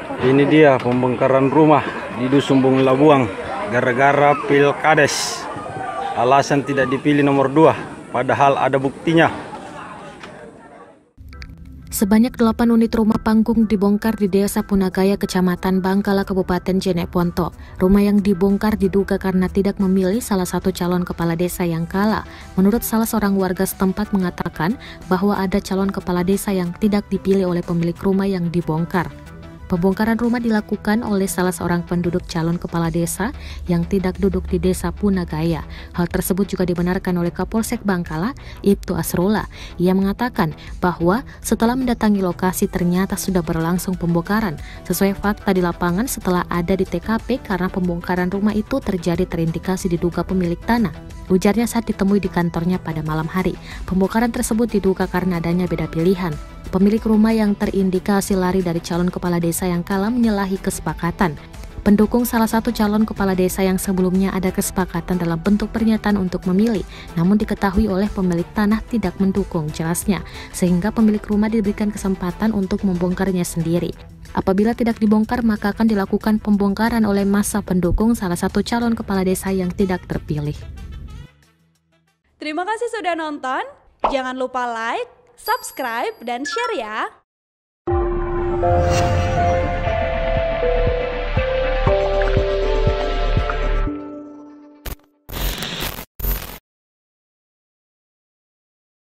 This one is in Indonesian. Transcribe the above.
Ini dia pembongkaran rumah di Dusun Bung Labuang gara-gara Pilkades. Alasan tidak dipilih nomor 2, padahal ada buktinya. Sebanyak 8 unit rumah panggung dibongkar di Desa Punagaya, Kecamatan Bangkala, Kabupaten Jeneponto. Rumah yang dibongkar diduga karena tidak memilih salah satu calon kepala desa yang kalah. Menurut salah seorang warga setempat mengatakan bahwa ada calon kepala desa yang tidak dipilih oleh pemilik rumah yang dibongkar. Pembongkaran rumah dilakukan oleh salah seorang penduduk calon kepala desa yang tidak duduk di Desa Punagaya. Hal tersebut juga dibenarkan oleh Kapolsek Bangkala, Ibtu Asrullah. Ia mengatakan bahwa setelah mendatangi lokasi ternyata sudah berlangsung pembongkaran. Sesuai fakta di lapangan setelah ada di TKP karena pembongkaran rumah itu terjadi terindikasi diduga pemilik tanah. Ujarnya saat ditemui di kantornya pada malam hari. Pembongkaran tersebut diduga karena adanya beda pilihan. Pemilik rumah yang terindikasi lari dari calon kepala desa yang kalah menyalahi kesepakatan. Pendukung salah satu calon kepala desa yang sebelumnya ada kesepakatan dalam bentuk pernyataan untuk memilih, namun diketahui oleh pemilik tanah tidak mendukung, jelasnya, sehingga pemilik rumah diberikan kesempatan untuk membongkarnya sendiri. Apabila tidak dibongkar, maka akan dilakukan pembongkaran oleh massa pendukung salah satu calon kepala desa yang tidak terpilih. Terima kasih sudah nonton. Jangan lupa like, subscribe, dan share ya.